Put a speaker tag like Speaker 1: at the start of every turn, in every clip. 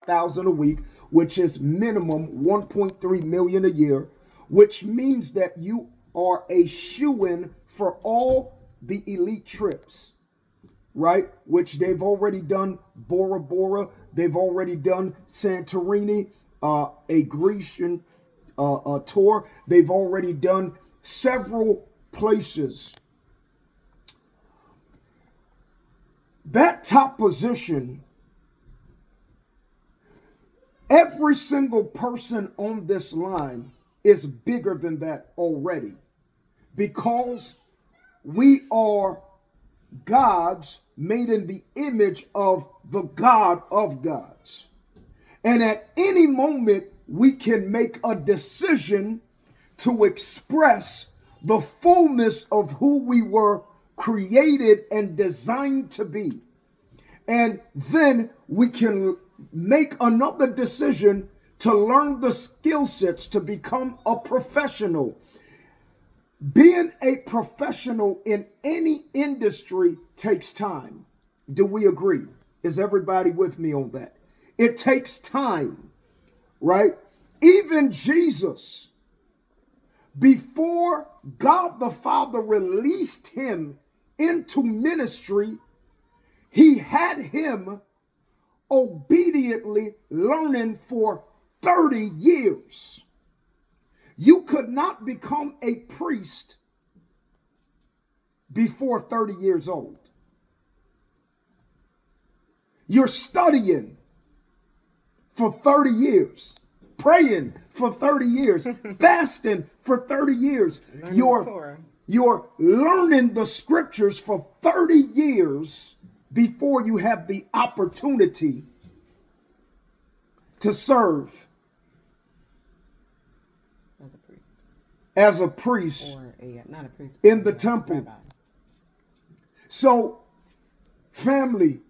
Speaker 1: $5,000 a week, which is minimum 1.3 million a year, which means that you are a shoo-in for all the elite trips, right? Which they've already done Bora Bora, they've already done Santorini, a Grecian tour. They've already done several places. That top position, every single person on this line is bigger than that already, because we are gods made in the image of the God of gods. And at any moment, we can make a decision to express the fullness of who we were created and designed to be. And then we can make another decision to learn the skill sets to become a professional. Being a professional in any industry takes time. Do we agree? Is everybody with me on that? It takes time, right? Even Jesus, before God the Father released him into ministry, he had him obediently learning for 30 years. You could not become a priest before 30 years old. You're studying for 30 years, praying for 30 years, fasting for 30 years. You're learning the scriptures for 30 years before you have the opportunity to serve as a priest
Speaker 2: or not a priest
Speaker 1: in the temple.
Speaker 2: Rabbi.
Speaker 1: So, family,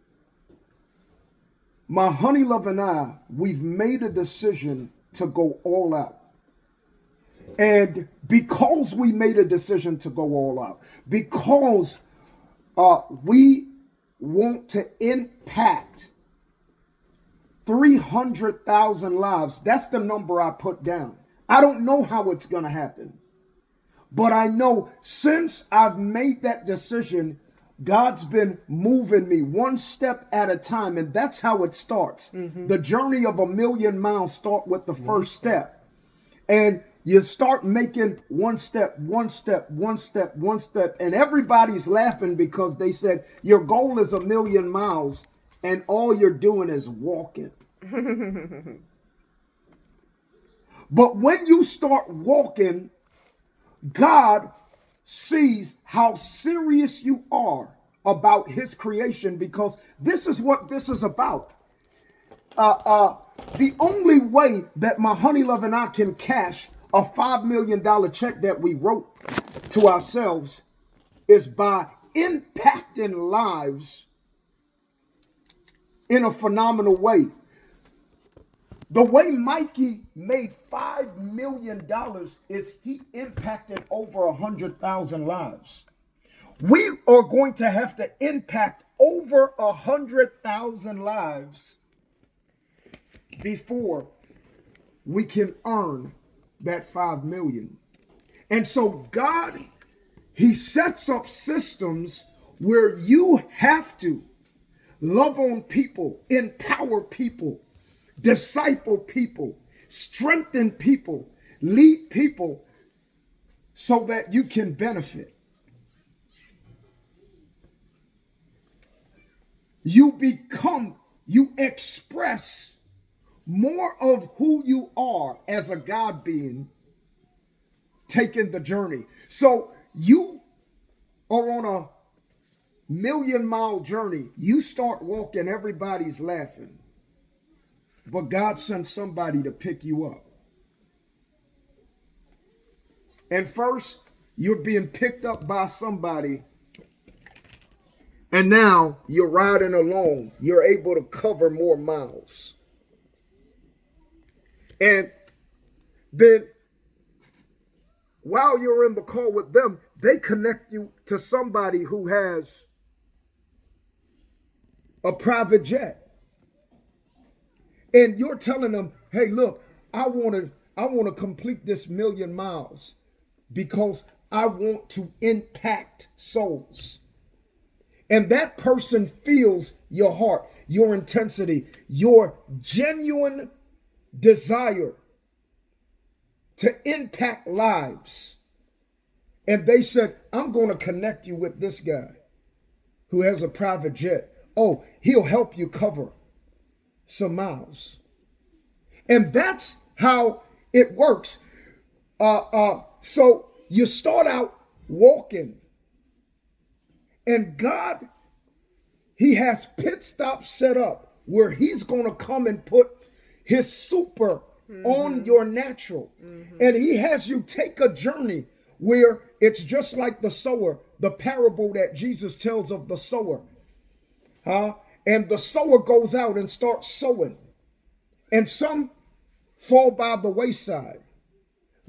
Speaker 1: my honey love and I, we've made a decision to go all out. And because we made a decision to go all out, because we want to impact 300,000 lives, that's the number I put down. I don't know how it's going to happen, but I know since I've made that decision, God's been moving me one step at a time, and that's how it starts. Mm-hmm. The journey of 1,000,000 miles start with the first step, and you start making one step, and everybody's laughing because they said your goal is 1,000,000 miles, and all you're doing is walking. But when you start walking, God sees how serious you are about his creation, because this is what this is about. The only way that my honey love and I can cash a $5 million check that we wrote to ourselves is by impacting lives in a phenomenal way. The way Mikey made $5 million is he impacted over 100,000 lives. We are going to have to impact over 100,000 lives before we can earn that 5 million. And so God, he sets up systems where you have to love on people, empower people, disciple people, strengthen people, lead people so that you can benefit. You express more of who you are as a God being taking the journey. So you are on a 1,000,000-mile journey. You start walking, everybody's laughing. But God sent somebody to pick you up. And first, you're being picked up by somebody. And now you're riding along. You're able to cover more miles. And then while you're in the car with them, they connect you to somebody who has a private jet. And you're telling them, hey, look, I want to complete this 1,000,000 miles because I want to impact souls. And that person feels your heart, your intensity, your genuine desire to impact lives. And they said, I'm going to connect you with this guy who has a private jet. Oh, he'll help you cover some miles. And that's how it works. So you start out walking, and God, he has pit stops set up where he's going to come and put his super on your natural. And he has you take a journey where it's just like the sower, the parable that Jesus tells of the sower. And the sower goes out and starts sowing. And some fall by the wayside.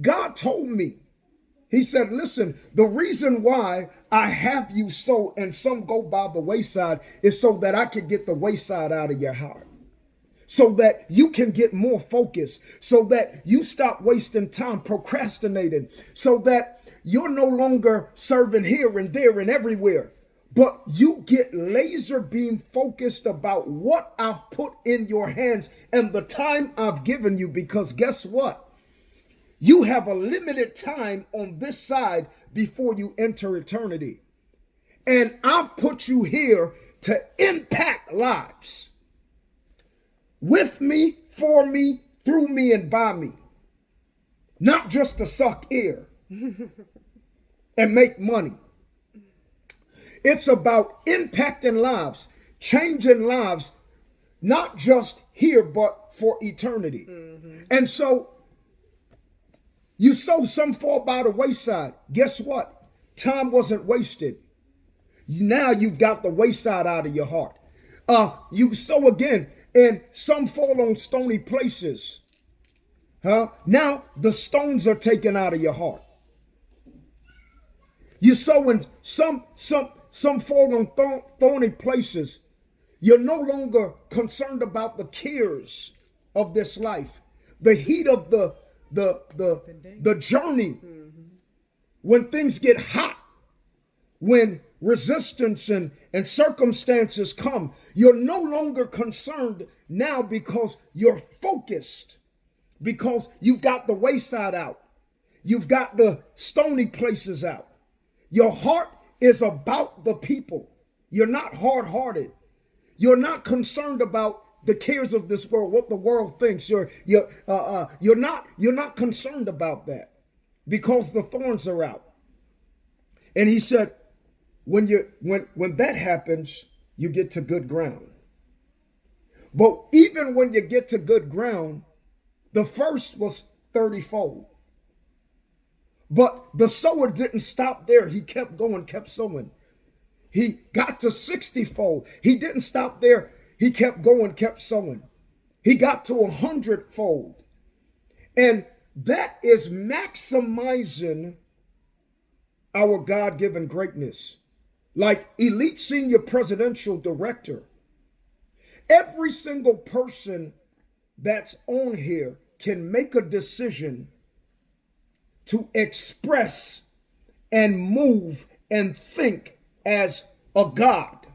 Speaker 1: God told me, he said, listen, the reason why I have you sow and some go by the wayside is so that I can get the wayside out of your heart. So that you can get more focused, so that you stop wasting time procrastinating, so that you're no longer serving here and there and everywhere, but you get laser beam focused about what I've put in your hands and the time I've given you, because guess what? You have a limited time on this side before you enter eternity. And I've put you here to impact lives. With me, for me, through me, and by me. Not just to suck air and make money. It's about impacting lives, changing lives, not just here, but for eternity. And so, you sow, some fall by the wayside. Guess what? Time wasn't wasted. Now you've got the wayside out of your heart. You sow again, and some fall on stony places. Now the stones are taken out of your heart. You sow, and some fall on thorny places. You're no longer concerned about the cares of this life, the heat of the journey. When things get hot, when resistance and circumstances come, you're no longer concerned now because you're focused, because you've got the wayside out. You've got the stony places out. Your heart is about the people. You're not hard-hearted. You're not concerned about the cares of this world, what the world thinks. You're not concerned about that because the thorns are out. And he said, when that happens, you get to good ground. But even when you get to good ground, the first was 30-fold. But the sower didn't stop there. He kept going, kept sowing. He got to 60-fold. He didn't stop there. He kept going, kept sowing. He got to 100-fold. And that is maximizing our God-given greatness. Like elite senior presidential director. Every single person that's on here can make a decision to express and move and think as a God,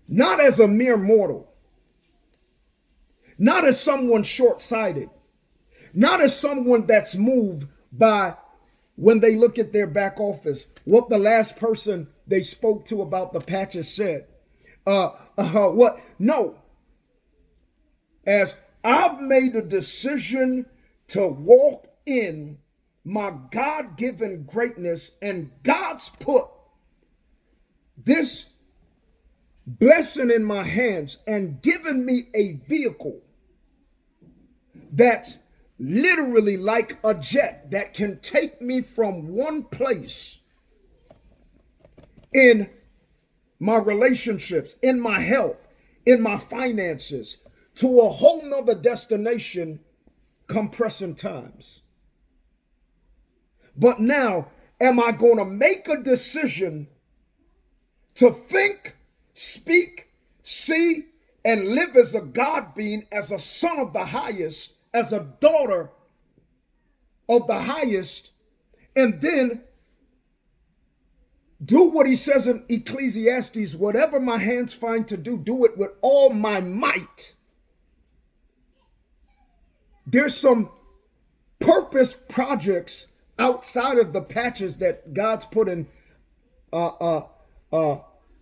Speaker 1: not as a mere mortal, not as someone short-sighted, not as someone that's moved by when they look at their back office, what the last person they spoke to about the patches said. What? No. As I've made a decision to walk in my God-given greatness, and God's put this blessing in my hands and given me a vehicle that's literally like a jet that can take me from one place in my relationships, in my health, in my finances, to a whole nother destination, compressing times. But now, am I going to make a decision to think, speak, see, and live as a God being, as a son of the highest, as a daughter of the highest, and then do what he says in Ecclesiastes, whatever my hands find to do it with all my might. There's some purpose projects outside of the patches that God's put in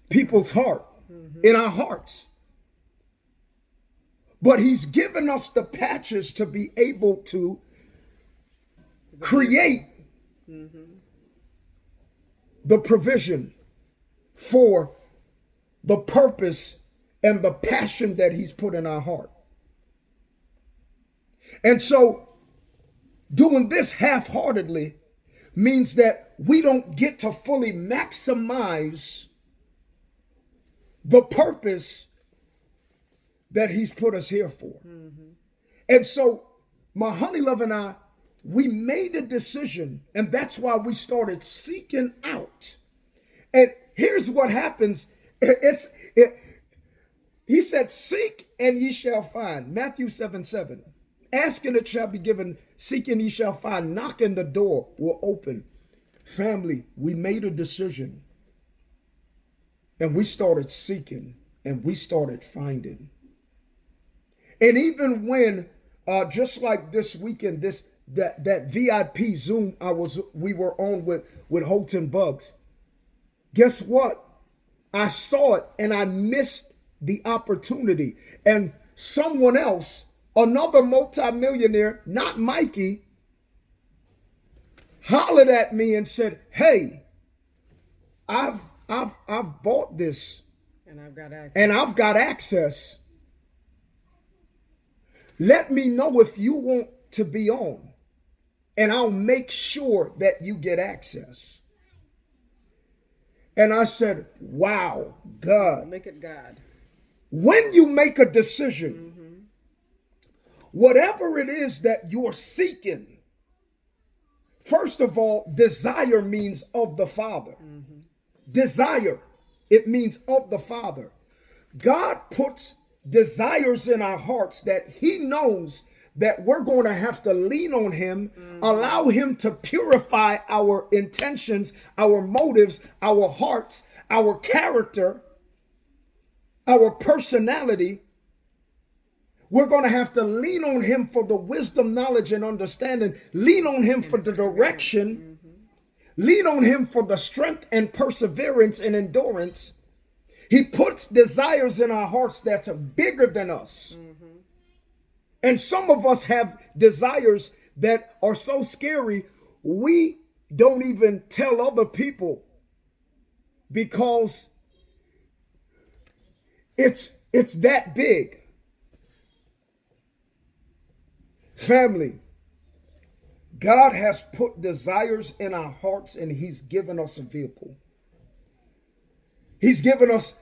Speaker 1: people's heart, in our hearts. But he's given us the patches to be able to create the provision for the purpose and the passion that he's put in our heart. And so doing this half-heartedly means that we don't get to fully maximize the purpose that he's put us here for. And so my honey love and I, we made a decision, and that's why we started seeking out. And here's what happens. He said, seek and ye shall find. Matthew 7:7. Ask and it shall be given. Seek and ye shall find. Knock and the door will open. Family, we made a decision. And we started seeking and we started finding. And even when, just like this weekend, that VIP Zoom we were on with Holton Buggs, guess what? I saw it and I missed the opportunity. And someone else, another multimillionaire, not Mikey, hollered at me and said, "Hey, I've bought this,
Speaker 2: and
Speaker 1: I've got access. Let me know if you want to be on, and I'll make sure that you get access." And I said, wow, God.
Speaker 2: Look at God.
Speaker 1: When you make a decision, whatever it is that you're seeking, first of all, desire means of the Father. Desire, it means of the Father. God puts desires in our hearts that he knows that we're going to have to lean on him, allow him to purify our intentions, our motives, our hearts, our character, our personality. We're going to have to lean on him for the wisdom, knowledge, and understanding. Lean on him for the direction. Lean on him for the strength and perseverance and endurance. He puts desires in our hearts that's bigger than us. And some of us have desires that are so scary, we don't even tell other people because it's that big. Family, God has put desires in our hearts and he's given us a vehicle. He's given us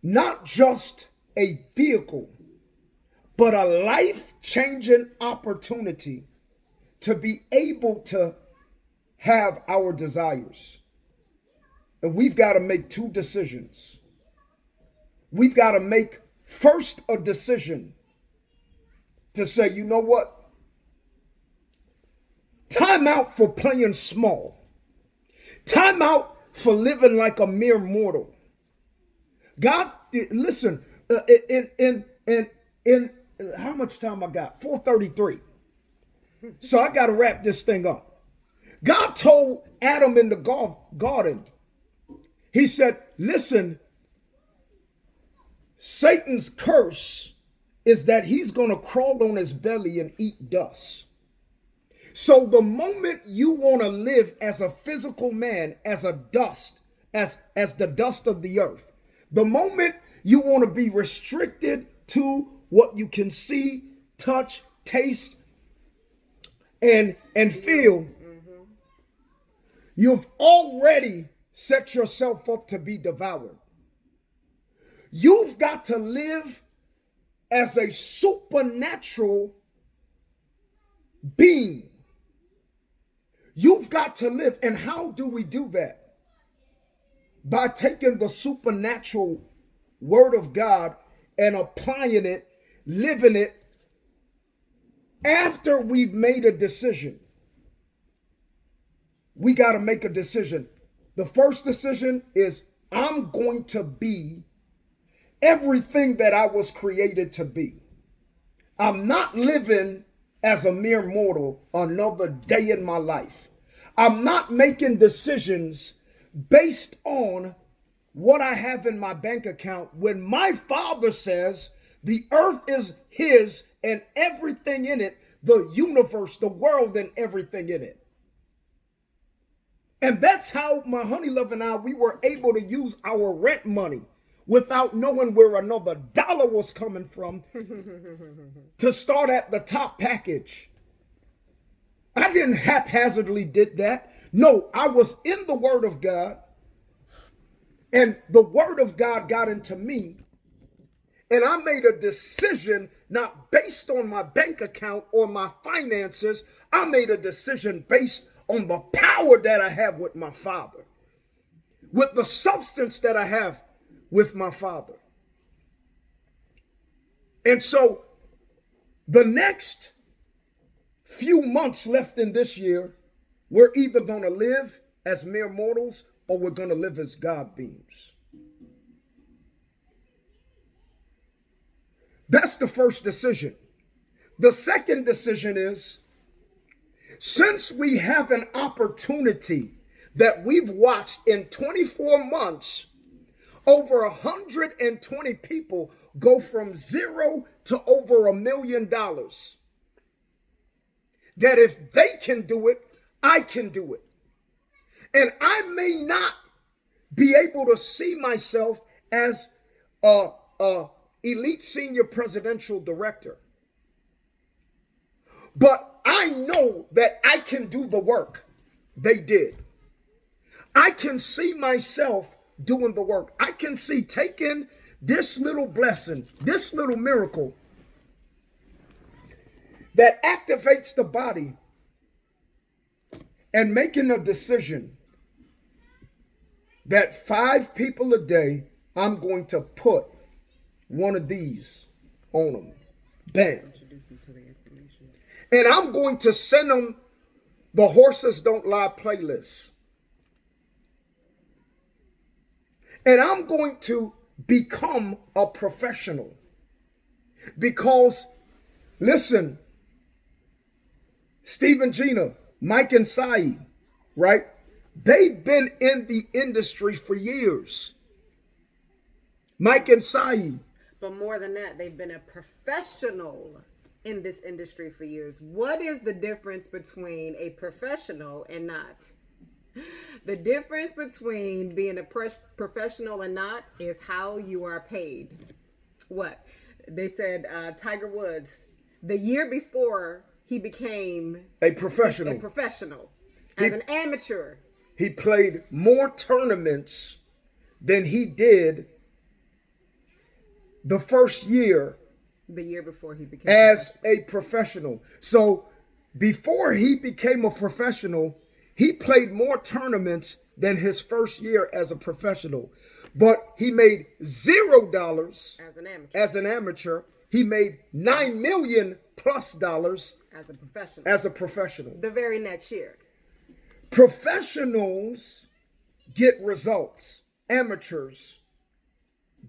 Speaker 1: not just a vehicle, but a life-changing opportunity to be able to have our desires. And we've got to make two decisions. We've got to make first a decision to say, you know what? Time out for playing small. Time out for living like a mere mortal. God, listen, in how much time I got? 4:33. So I got to wrap this thing up. God told Adam in the garden, he said, listen, Satan's curse is that he's going to crawl on his belly and eat dust. So the moment you want to live as a physical man, as a dust, as the dust of the earth, the moment you want to be restricted to what you can see, touch, taste, and feel, you've already set yourself up to be devoured. You've got to live as a supernatural being. You've got to live. And how do we do that? By taking the supernatural word of God and applying it, living it after we've made a decision. We got to make a decision. The first decision is I'm going to be everything that I was created to be. I'm not living as a mere mortal another day in my life. I'm not making decisions based on what I have in my bank account when my Father says the earth is his and everything in it, the universe, the world, and everything in it. And that's how my honey love and I, we were able to use our rent money without knowing where another dollar was coming from to start at the top package. I didn't haphazardly did that. No, I was in the Word of God, and the Word of God got into me, and I made a decision not based on my bank account or my finances. I made a decision based on the power that I have with my Father, with the substance that I have with my Father. And so the next few months left in this year, we're either going to live as mere mortals or we're going to live as God beings. That's the first decision. The second decision is, since we have an opportunity that we've watched in 24 months, over 120 people go from zero to over $1 million. That if they can do it, I can do it. And I may not be able to see myself as a elite senior presidential director, but I know that I can do the work they did. I can see myself doing the work. I can see taking this little blessing, this little miracle that activates the body and making a decision that 5 people a day, I'm going to put one of these on them. Bam. And I'm going to send them the Horses Don't Lie playlist. And I'm going to become a professional. Because, listen, Steve and Gina, Mike and Saeed, right? They've been in the industry for years. Mike and Saeed.
Speaker 2: But more than that, they've been a professional in this industry for years. What is the difference between a professional and not? The difference between being a professional and not is how you are paid. What? They said Tiger Woods, the year before he became
Speaker 1: a professional,
Speaker 2: as an amateur,
Speaker 1: he played more tournaments than he did the first year.
Speaker 2: The year before he became
Speaker 1: as a professional. So before he became a professional, he played more tournaments than his first year as a professional. But he made $0 as an amateur. He made $9 million plus as a professional.
Speaker 2: The very next year.
Speaker 1: Professionals get results. Amateurs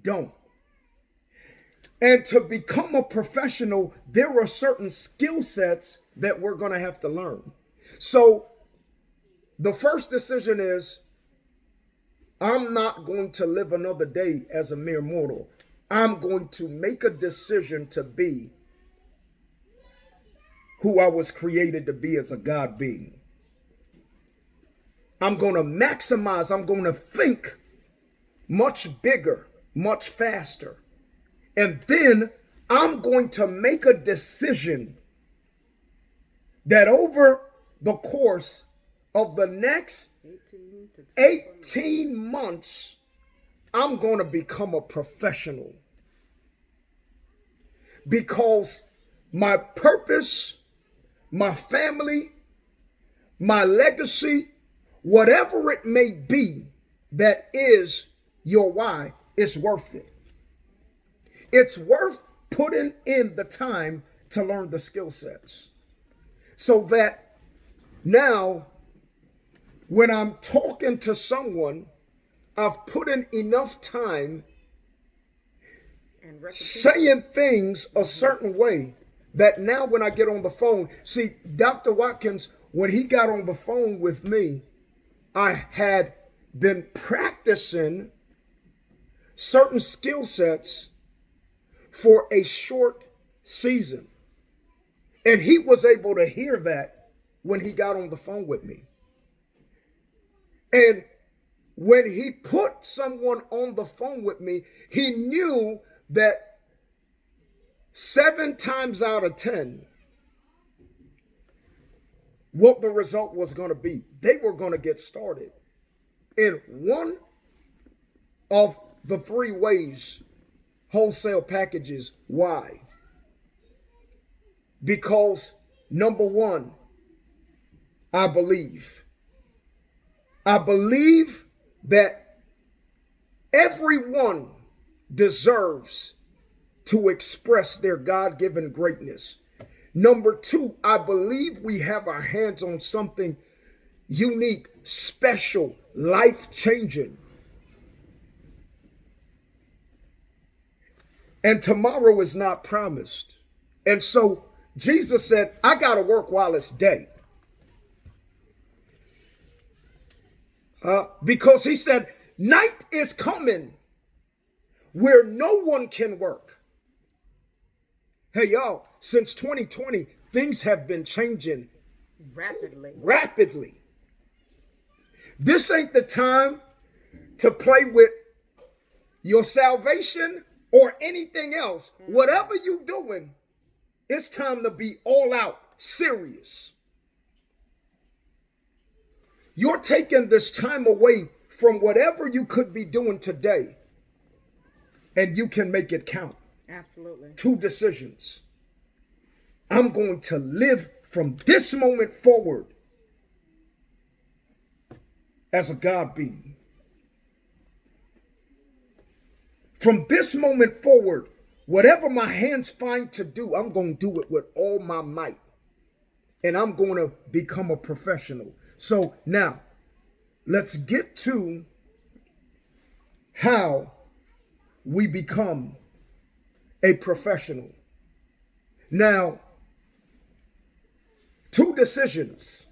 Speaker 1: don't. And to become a professional, there are certain skill sets that we're going to have to learn. So the first decision is, I'm not going to live another day as a mere mortal. I'm going to make a decision to be who I was created to be as a God being. I'm going to maximize. I'm going to think much bigger, much faster. And then I'm going to make a decision that over the course of the next 18 months, I'm going to become a professional. Because my purpose, my family, my legacy, whatever it may be that is your why, it's worth it. it's worth putting in the time to learn the skill sets so that now when I'm talking to someone, I've put in enough time
Speaker 2: And repetition.
Speaker 1: saying things a certain way that now when I get on the phone, see, Dr. Watkins, when he got on the phone with me, I had been practicing certain skill sets for a short season. And he was able to hear that when he got on the phone with me. And when he put someone on the phone with me, he knew that 7 times out of 10, what the result was going to be. They were going to get started in one of the 3 ways wholesale packages. Why? Because number 1, I believe that everyone deserves to express their God-given greatness. Number 2, I believe we have our hands on something unique, special, life-changing. And tomorrow is not promised. And so Jesus said, I got to work while it's day. Because he said, night is coming where no one can work. Hey, y'all, since 2020, things have been changing rapidly. This ain't the time to play with your salvation or anything else. Whatever you doing, it's time to be all out serious. You're taking this time away from whatever you could be doing today, and you can make it count.
Speaker 2: Absolutely.
Speaker 1: 2 decisions. I'm going to live from this moment forward as a God being. From this moment forward, whatever my hands find to do, I'm going to do it with all my might. And I'm going to become a professional. So now, let's get to how we become a professional. Now, 2 decisions.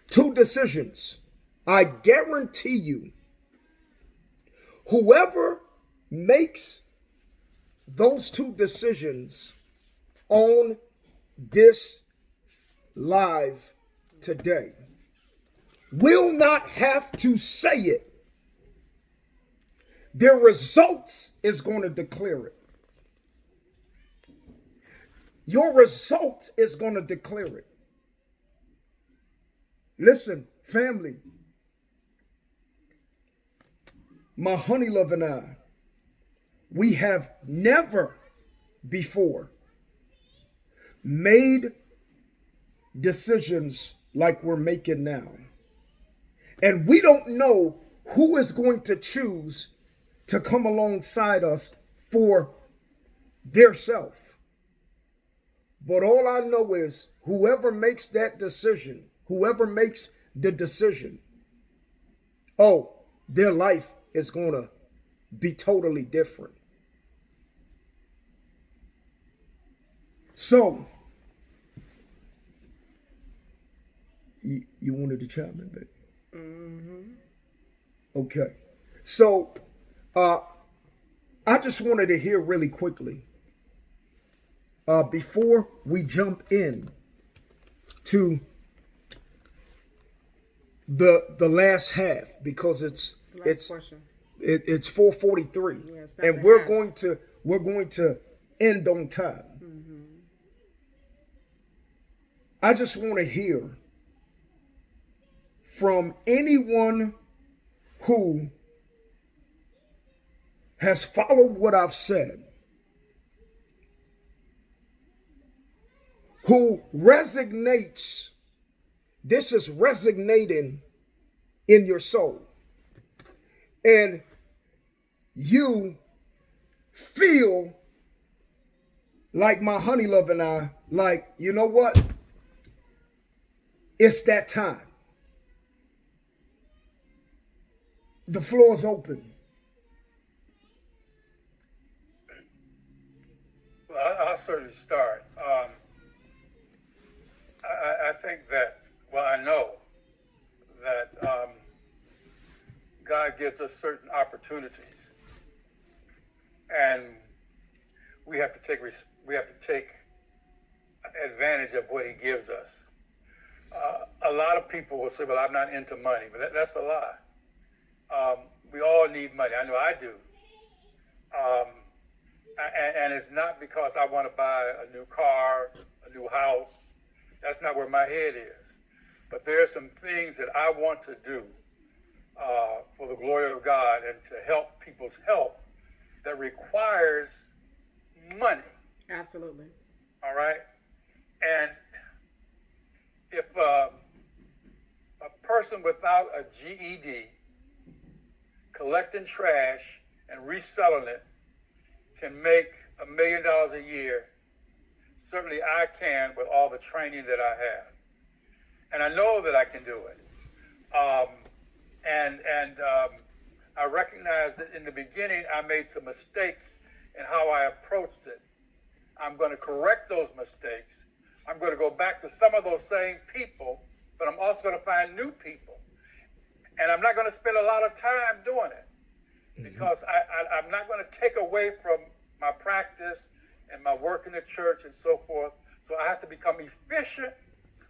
Speaker 1: 2 decisions. I guarantee you, whoever makes those 2 decisions on this live today will not have to say it. Their results is going to declare it. Your result is going to declare it. Listen, family, my honey love and I, we have never before made decisions like we're making now. And we don't know who is going to choose to come alongside us for their self. But all I know is whoever makes that decision, whoever makes the decision, oh, their life is going to be totally different. So, you wanted to chime in, baby? Okay. So, I just wanted to hear really quickly, before we jump in to the last half, because it's 4:43, and we're going to end on time. I just want to hear from anyone who has followed what I've said, who resonates, this is resonating in your soul, and you feel like my honey love and I, like, you know what? It's that time. The floor is open.
Speaker 3: Well, I'll certainly start. I think that, well, I know that God gives us certain opportunities, and we have to take advantage of what He gives us. A lot of people will say, "Well, I'm not into money," but that's a lie. We all need money. I know I do. And it's not because I want to buy a new car, a new house. That's not where my head is. But there are some things that I want to do for the glory of God and to help people's health that requires money.
Speaker 2: Absolutely.
Speaker 3: All right? And if a person without a GED collecting trash and reselling it can make $1 million a year, certainly I can with all the training that I have. And I know that I can do it. I recognize that in the beginning I made some mistakes in how I approached it. I'm going to correct those mistakes. I'm going to go back to some of those same people, but I'm also going to find new people. And I'm not going to spend a lot of time doing it because I'm not going to take away from my practice and my work in the church and so forth. So I have to become efficient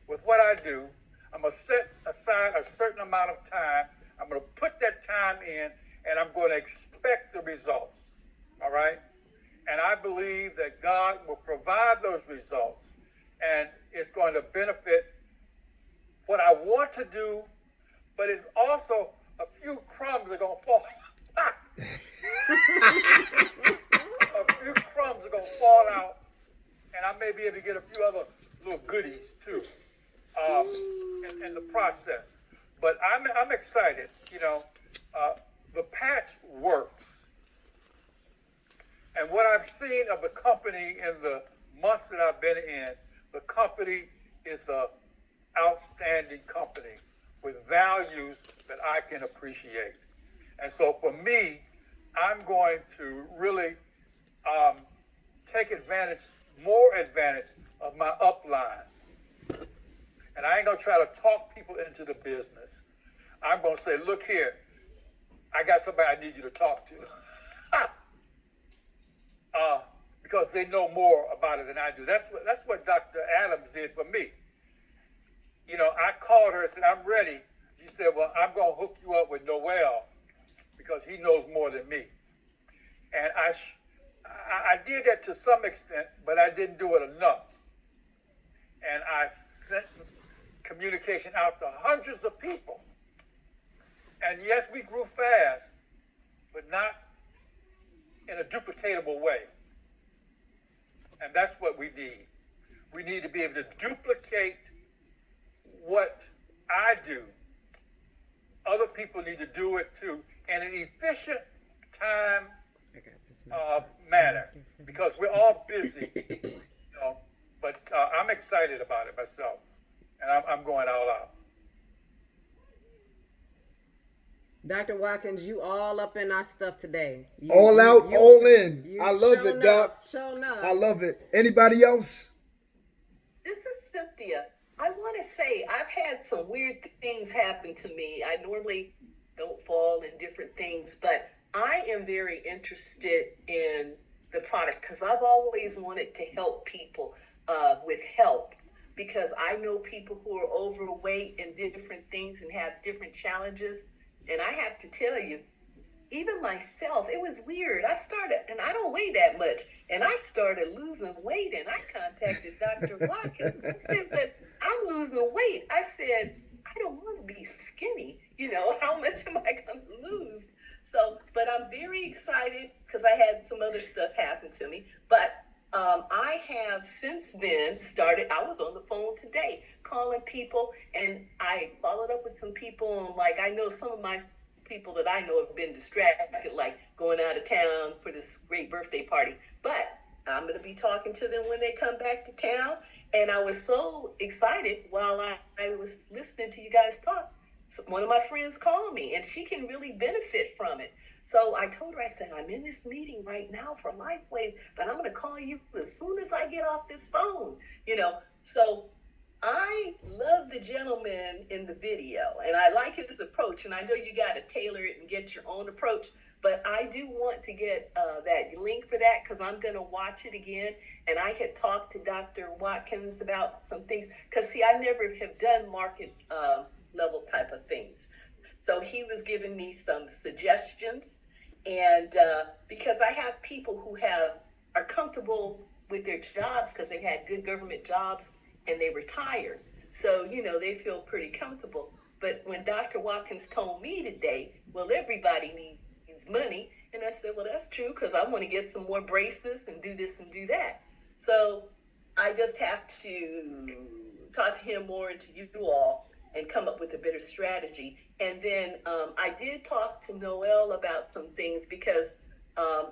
Speaker 3: with what I do. I'm going to set aside a certain amount of time. I'm going to put that time in, and I'm going to expect the results. All right? And I believe that God will provide those results, and it's going to benefit what I want to do, but it's also a few crumbs are going to fall. A few crumbs are going to fall out, and I may be able to get a few other little goodies too in the process. But I'm excited. You know, the patch works, and what I've seen of the company in the months that I've been in, the company is a outstanding company with values that I can appreciate. And so for me, I'm going to really take more advantage of my upline. And I ain't going to try to talk people into the business. I'm going to say, look here, I got somebody I need you to talk to. Because they know more about it than I do. That's what Dr. Adams did for me. You know, I called her and said, I'm ready. She said, well, I'm going to hook you up with Noel because he knows more than me. And I did that to some extent, but I didn't do it enough. And I sent communication out to hundreds of people. And yes, we grew fast, but not in a duplicatable way. And that's what we need. We need to be able to duplicate what I do. Other people need to do it too in an efficient time manner, because we're all busy, you know. But I'm excited about it myself, and I'm going all out.
Speaker 2: Dr. Watkins, you all up in our stuff today.
Speaker 1: All in. I love it, Doc.
Speaker 2: Show enough.
Speaker 1: I love it. Anybody else?
Speaker 4: This is Cynthia. I want to say I've had some weird things happen to me. I normally don't fall in different things, but I am very interested in the product because I've always wanted to help people with health, because I know people who are overweight and different things and have different challenges. And I have to tell you, even myself, it was weird. I started, and I don't weigh that much, and I started losing weight, and I contacted Dr. Watkins. I said, but I'm losing weight. I said, I don't want to be skinny. You know, how much am I going to lose? So, but I'm very excited because I had some other stuff happen to me. But I have since then I was on the phone today calling people, and I followed up with some people. And like, I know some of my people that I know have been distracted, like going out of town for this great birthday party. But I'm going to be talking to them when they come back to town. And I was so excited while I was listening to you guys talk. So one of my friends called me, and she can really benefit from it. So I told her, I said, I'm in this meeting right now for LifeWave, but I'm going to call you as soon as I get off this phone, you know. So I love the gentleman in the video, and I like his approach. And I know you got to tailor it and get your own approach, but I do want to get that link for that, because I'm going to watch it again. And I had talked to Dr. Watkins about some things, because, see, I never have done market level type of things. So he was giving me some suggestions, and because I have people who are comfortable with their jobs because they've had good government jobs and they retired. So, you know, they feel pretty comfortable. But when Dr. Watkins told me today, well, everybody needs money. And I said, well, that's true, because I want to get some more braces and do this and do that. So I just have to talk to him more and to you all and come up with a better strategy. And then I did talk to Noel about some things, because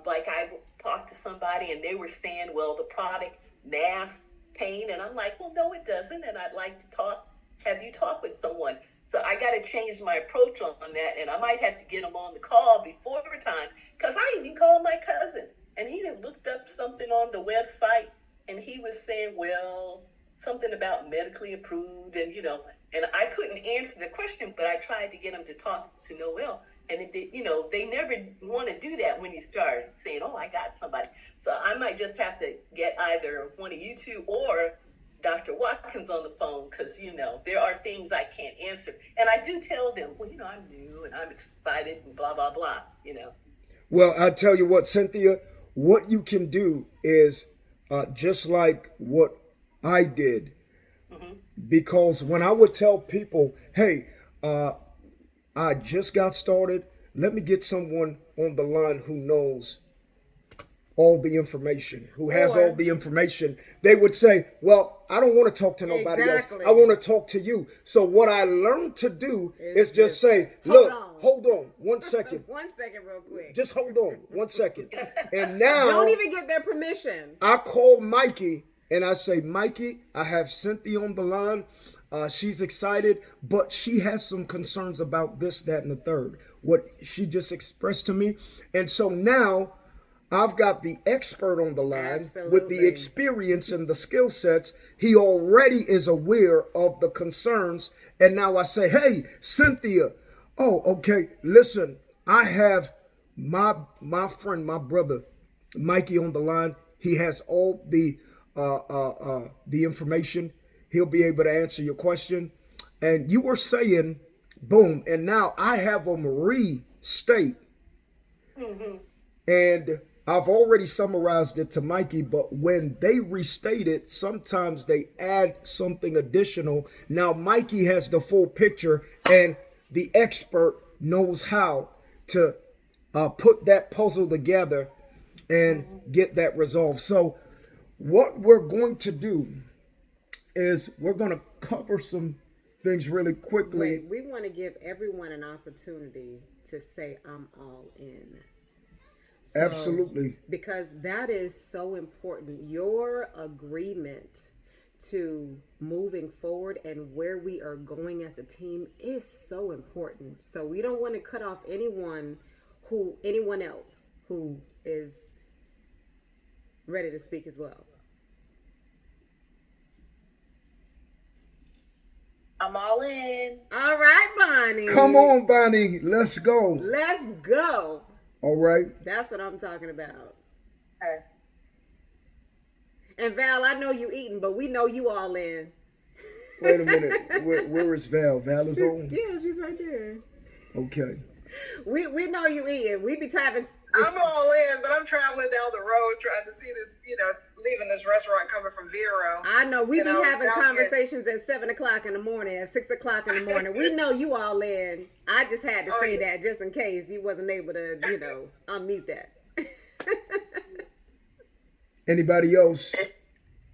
Speaker 4: like I talked to somebody and they were saying, well, the product masks pain. And I'm like, well, no, it doesn't. And I'd like to have you talk with someone. So I got to change my approach on that. And I might have to get him on the call before time, because I even called my cousin and he had looked up something on the website, and he was saying, well, something about medically approved, and, you know, and I couldn't answer the question, but I tried to get him to talk to Noel. And, they never want to do that when you start saying, oh, I got somebody. So I might just have to get either one of you two or Dr. Watkins on the phone, because, there are things I can't answer. And I do tell them, well, I'm new and I'm excited and blah, blah, blah,
Speaker 1: Well, I tell you what, Cynthia, what you can do is just like what I did. Because when I would tell people, hey, I just got started, let me get someone on the line who knows all the information, who has all the information, they would say, well, I don't want to talk to nobody else. I want to talk to you. So what I learned to do is just say, look, hold on 1 second.
Speaker 2: 1 second real quick.
Speaker 1: Just hold on 1 second. And now
Speaker 2: don't even get their permission.
Speaker 1: I call Mikey and I say, Mikey, I have Cynthia on the line. She's excited, but she has some concerns about this, that, and the third, what she just expressed to me. And so now I've got the expert on the line with the experience and the skill sets. He already is aware of the concerns. And now I say, hey, Cynthia, oh, okay, listen, I have my friend, my brother, Mikey on the line. He has all the information. He'll be able to answer your question. And you were saying, boom, and now I have them restate. And I've already summarized it to Mikey, but when they restate it, sometimes they add something additional. Now Mikey has the full picture, and the expert knows how to put that puzzle together and get that resolved. So what we're going to do is we're going to cover some things really quickly.
Speaker 2: Wait, we want to give everyone an opportunity to say, I'm all in. So,
Speaker 1: absolutely.
Speaker 2: Because that is so important. Your agreement to moving forward and where we are going as a team is so important. So we don't want to cut off anyone else who is ready to speak as well.
Speaker 5: I'm all in.
Speaker 2: All right, Bonnie.
Speaker 1: Come on, Bonnie. Let's go.
Speaker 2: Let's go.
Speaker 1: All right.
Speaker 2: That's what I'm talking about.
Speaker 5: Okay.
Speaker 2: And Val, I know you eating, but we know you all in.
Speaker 1: Wait a minute. Where is Val? Val is on?
Speaker 2: Yeah, she's right there.
Speaker 1: Okay.
Speaker 2: We know you eating. We be typing.
Speaker 6: I'm all in, but I'm traveling down the road trying to see this, leaving this restaurant coming from Vero.
Speaker 2: I know. We be having
Speaker 6: down
Speaker 2: conversations at 7 o'clock in the morning, at 6 o'clock in the morning. We know you all in. I just had to say that just in case you wasn't able to, unmute that.
Speaker 1: Anybody else?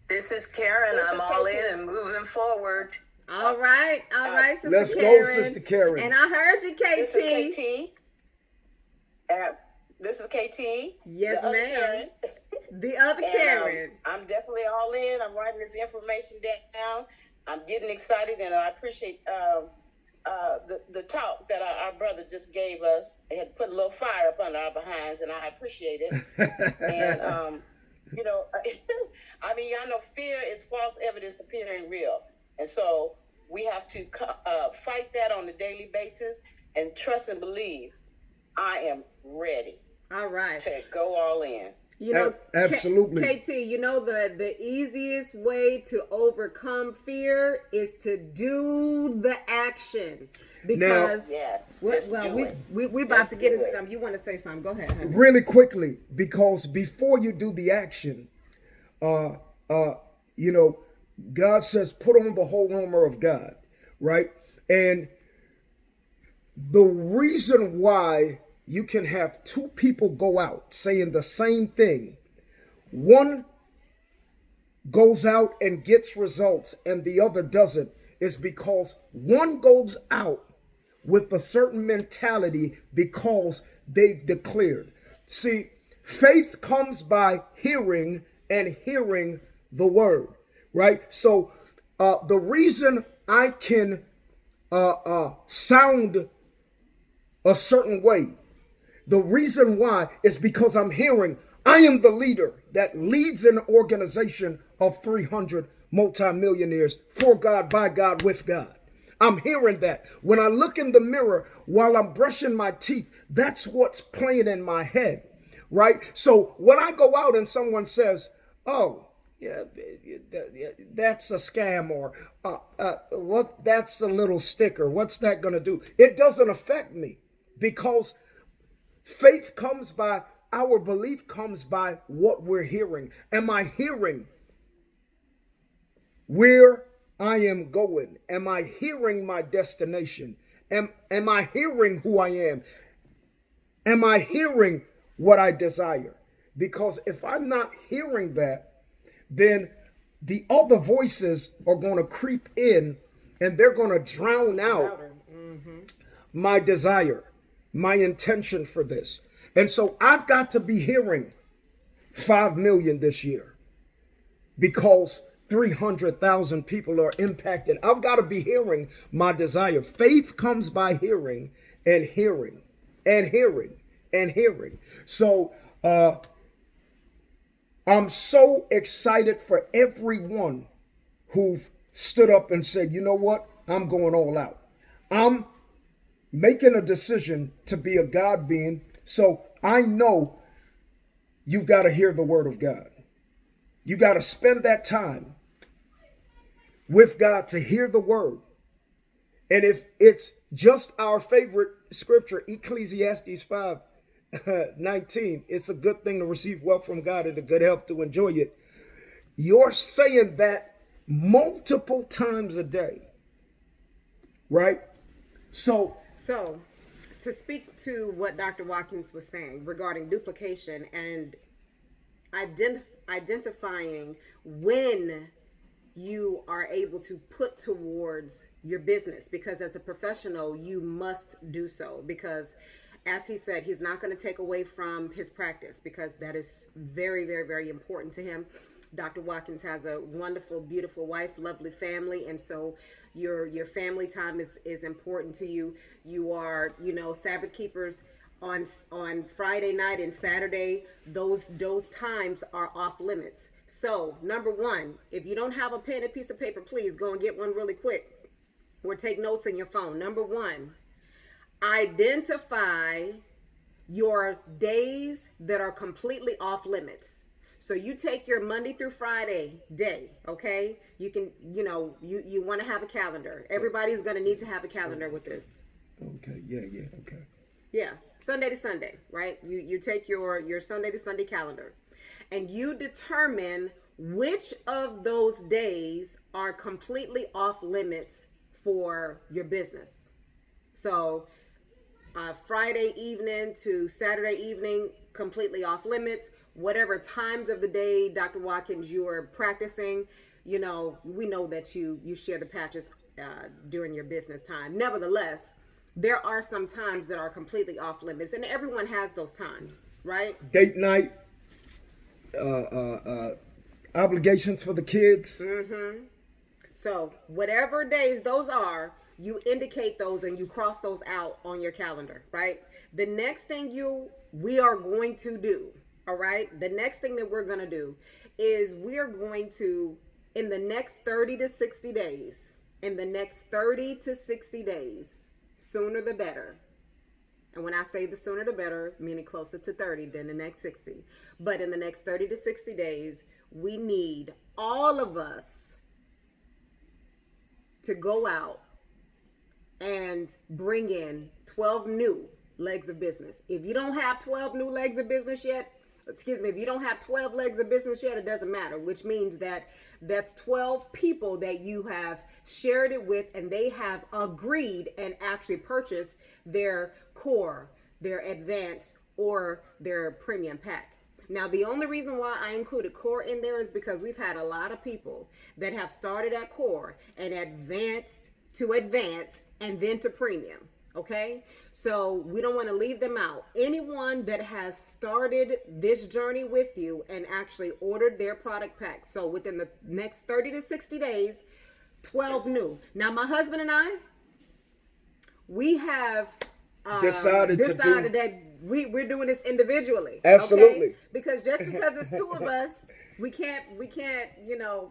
Speaker 4: This is Karen. I'm all in and moving forward.
Speaker 2: All right, Sister
Speaker 1: Let's
Speaker 2: Karen.
Speaker 1: go, Sister Karen.
Speaker 2: And I heard you, KT.
Speaker 7: This is KT. This is KT.
Speaker 2: Yes,
Speaker 7: the other
Speaker 2: ma'am.
Speaker 7: Karen.
Speaker 2: The other
Speaker 7: And,
Speaker 2: Karen.
Speaker 7: I'm definitely all in. I'm writing this information down. I'm getting excited, and I appreciate the talk that our brother just gave us. It had put a little fire up under our behinds, and I appreciate it. And you know, I mean, y'all know fear is false evidence appearing real, and so we have to fight that on a daily basis and trust and believe. I am ready.
Speaker 2: All right.
Speaker 7: To go all in.
Speaker 2: You know,
Speaker 1: absolutely.
Speaker 2: KT, you know the easiest way to overcome fear is to do the action. Because
Speaker 7: yes,
Speaker 2: we about
Speaker 7: Just
Speaker 2: to get
Speaker 7: do
Speaker 2: into
Speaker 7: it.
Speaker 2: something. You want to say something? Go ahead, honey.
Speaker 1: Really quickly, because before you do the action, you know, God says, put on the whole armor of God, right? And the reason why you can have two people go out saying the same thing, one goes out and gets results and the other doesn't, is because one goes out with a certain mentality because they've declared. See, faith comes by hearing and hearing the word, right? So the reason I can sound a certain way, the reason why is because I'm hearing I am the leader that leads an organization of 300 multimillionaires for God, by God, with God. I'm hearing that. When I look in the mirror while I'm brushing my teeth, that's what's playing in my head, right? So when I go out and someone says, oh, yeah, that's a scam, or what? That's a little sticker. What's that going to do? It doesn't affect me, because faith comes by, our belief comes by what we're hearing. Am I hearing where I am going? Am I hearing my destination? Am I hearing who I am? Am I hearing what I desire? Because if I'm not hearing that, then the other voices are going to creep in and they're going to drown out my desire, my intention for this. And so I've got to be hearing 5 million this year because 300,000 people are impacted. I've got to be hearing my desire. Faith comes by hearing and hearing and hearing and hearing. So I'm so excited for everyone who've stood up and said, you know what? I'm going all out. I'm making a decision to be a God being. So I know you've got to hear the word of God. You got to spend that time with God to hear the word. And if it's just our favorite scripture, Ecclesiastes 5:19, it's a good thing to receive wealth from God and a good health to enjoy it. You're saying that multiple times a day, right? So
Speaker 2: to speak to what Dr. Watkins was saying regarding duplication and identifying when you are able to put towards your business, because as a professional, you must do so, because as he said, he's not going to take away from his practice, because that is very, very, very important to him. Dr. Watkins has a wonderful, beautiful wife, lovely family, and so your family time is important to you. You are, Sabbath keepers on Friday night and Saturday. Those times are off limits. So, number one, if you don't have a pen and piece of paper, please go and get one really quick, or take notes in your phone. Number one, identify your days that are completely off limits. So you take your Monday through Friday day, okay? You can, you want to have a calendar. Everybody's going to need to have a calendar with this.
Speaker 1: Okay, yeah, okay.
Speaker 2: Yeah, Sunday to Sunday, right? You take your Sunday to Sunday calendar, and you determine which of those days are completely off limits for your business. So Friday evening to Saturday evening, completely off limits. Whatever times of the day, Dr. Watkins, you are practicing, we know that you share the patches during your business time. Nevertheless, there are some times that are completely off limits, and everyone has those times, right?
Speaker 1: Date night, obligations for the kids.
Speaker 2: So whatever days those are, you indicate those and you cross those out on your calendar, right? The next thing we are going to do, all right? The next thing that we're going to do is we are going to, in the next 30 to 60 days, sooner the better. And when I say the sooner the better, meaning closer to 30 than the next 60. But in the next 30 to 60 days, we need all of us to go out and bring in 12 new legs of business. If you don't have 12 new legs of business yet, if you don't have 12 legs of business yet, it doesn't matter, which means that that's 12 people that you have shared it with and they have agreed and actually purchased their core, their advanced, or their premium pack. Now, the only reason why I included core in there is because we've had a lot of people that have started at core and advanced to advance and then to premium. Okay, so we don't want to leave them out. Anyone that has started this journey with you and actually ordered their product pack, so within the next 30 to 60 days, 12 new. Now, my husband and I, we have decided that we're doing this individually.
Speaker 1: Absolutely.
Speaker 2: Okay? Because just because it's two of us, we can't,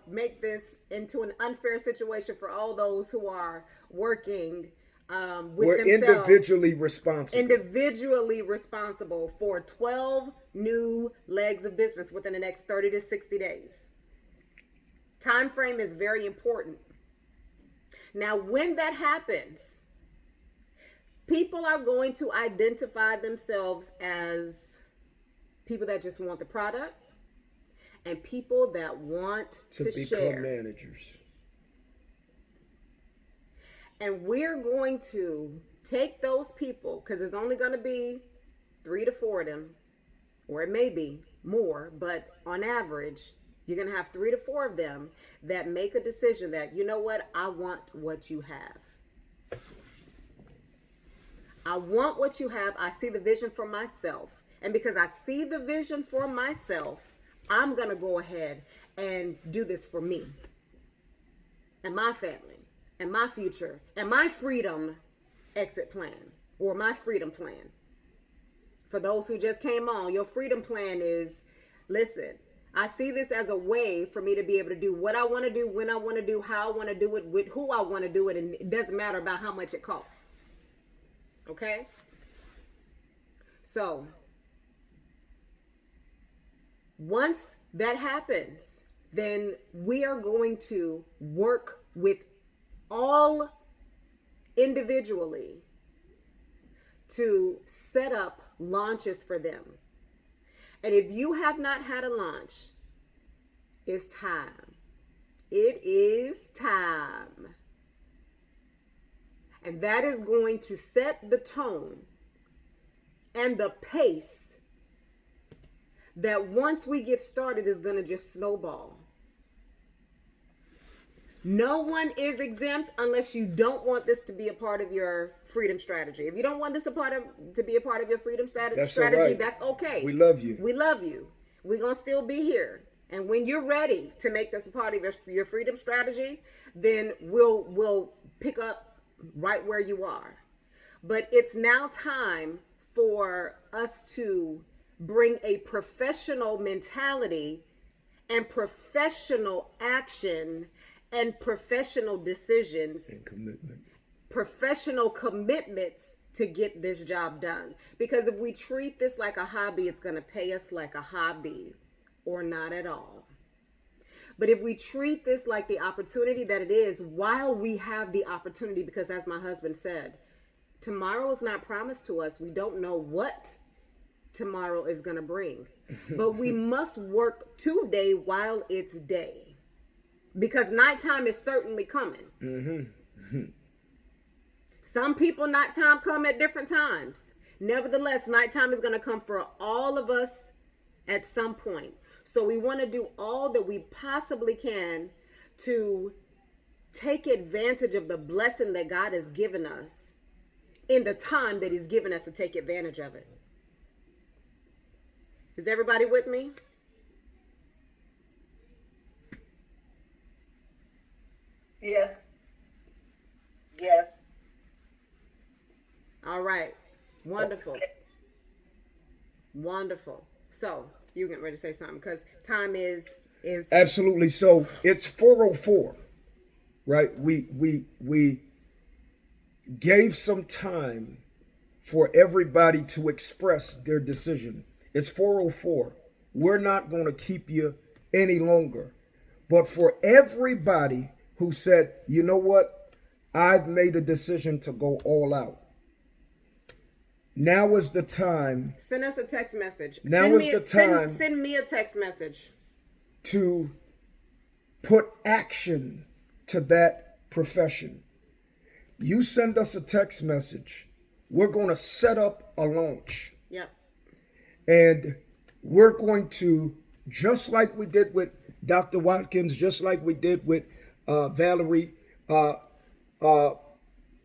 Speaker 2: make this into an unfair situation for all those who are working with
Speaker 1: we're
Speaker 2: themselves.
Speaker 1: individually
Speaker 2: responsible for 12 new legs of business within the next 30 to 60 days. Time frame is very important. Now, when that happens, people are going to identify themselves as people that just want the product and people that want to
Speaker 1: become
Speaker 2: share.
Speaker 1: managers.
Speaker 2: And we're going to take those people, because there's only going to be 3 to 4 of them, or it may be more, but on average, you're going to have 3 to 4 of them that make a decision that, you know what, I want what you have. I want what you have. I see the vision for myself. And because I see the vision for myself, I'm going to go ahead and do this for me and my family and my future and my freedom exit plan, or my freedom plan. For those who just came on, your freedom plan is, listen, I see this as a way for me to be able to do what I want to do, when I want to do, how I want to do it, with who I want to do it, and it doesn't matter about how much it costs. Okay? So, once that happens, then we are going to work with all individually to set up launches for them. And if you have not had a launch, it's time. It is time. And that is going to set the tone and the pace that once we get started is going to just snowball. No one is exempt unless you don't want this to be a part of your freedom strategy. If you don't want this to be a part of your freedom strategy,
Speaker 1: right.
Speaker 2: That's okay.
Speaker 1: We love you.
Speaker 2: We love you. We're going to still be here. And when you're ready to make this a part of your freedom strategy, then we'll pick up right where you are. But it's now time for us to bring a professional mentality and professional action and professional decisions
Speaker 1: And commitment.
Speaker 2: Professional commitments to get this job done. Because if we treat this like a hobby, it's going to pay us like a hobby or not at all. But if we treat this like the opportunity that it is, while we have the opportunity, because as my husband said, tomorrow is not promised to us. We don't know what tomorrow is going to bring. But we must work today while it's day. Because nighttime is certainly coming. Mm-hmm. Some people, nighttime come at different times. Nevertheless, nighttime is going to come for all of us at some point. So we want to do all that we possibly can to take advantage of the blessing that God has given us in the time that he's given us to take advantage of it. Is everybody with me?
Speaker 4: Yes.
Speaker 7: Yes.
Speaker 2: All right. Wonderful. Wonderful. So you're getting ready to say something because time is
Speaker 1: Absolutely. So it's 4:04, right? We gave some time for everybody to express their decision. It's 4:04. We're not going to keep you any longer. But for everybody who said, you know what? I've made a decision to go all out. Now is the time.
Speaker 2: Send us a text message.
Speaker 1: Now
Speaker 2: send
Speaker 1: is
Speaker 2: me
Speaker 1: the time.
Speaker 2: Send me a text message.
Speaker 1: To put action to that profession. You send us a text message. We're going to set up a launch.
Speaker 2: Yep.
Speaker 1: And we're going to, just like we did with Dr. Watkins, just like we did with Valerie,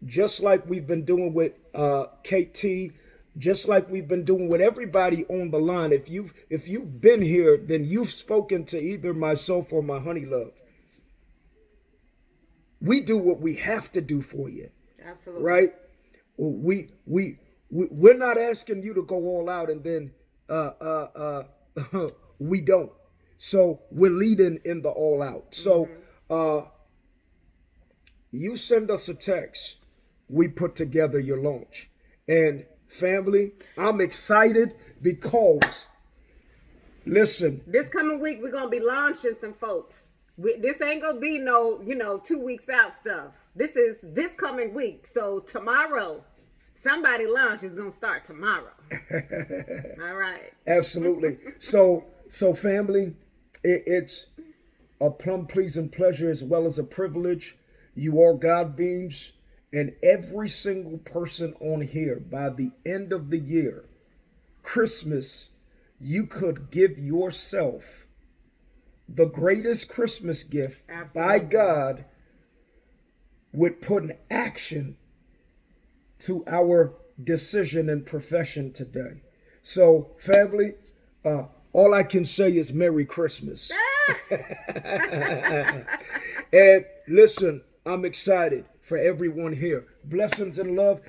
Speaker 1: just like we've been doing with KT, just like we've been doing with everybody on the line. If you've been here, then you've spoken to either myself or my honey love. We do what we have to do for you.
Speaker 2: Absolutely.
Speaker 1: Right? We're not asking you to go all out and then we don't. So we're leading in the all out. So you send us a text, we put together your launch. And family, I'm excited because, listen.
Speaker 2: This coming week, we're going to be launching some folks. This ain't going to be no, 2 weeks out stuff. This is this coming week. So tomorrow, somebody launch is going to start tomorrow. All right.
Speaker 1: Absolutely. So family, it's a plum pleasing pleasure as well as a privilege. You are God beings. And every single person on here, by the end of the year, Christmas, you could give yourself the greatest Christmas gift. Absolutely. By God, with putting action to our decision and profession today. So, family, all I can say is Merry Christmas. And listen, I'm excited for everyone here. Blessings and love.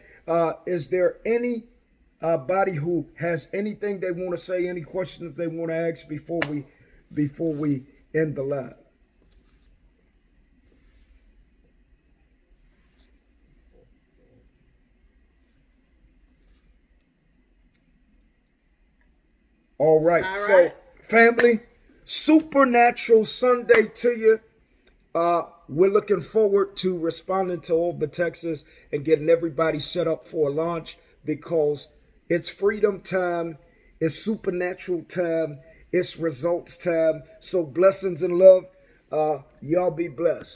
Speaker 1: Is there anybody who has anything they want to say, any questions they want to ask before we end the live? All right. So family, Supernatural Sunday to you. We're looking forward to responding to all the texts and getting everybody set up for a launch because it's freedom time, it's supernatural time, it's results time. So blessings and love. Y'all be blessed.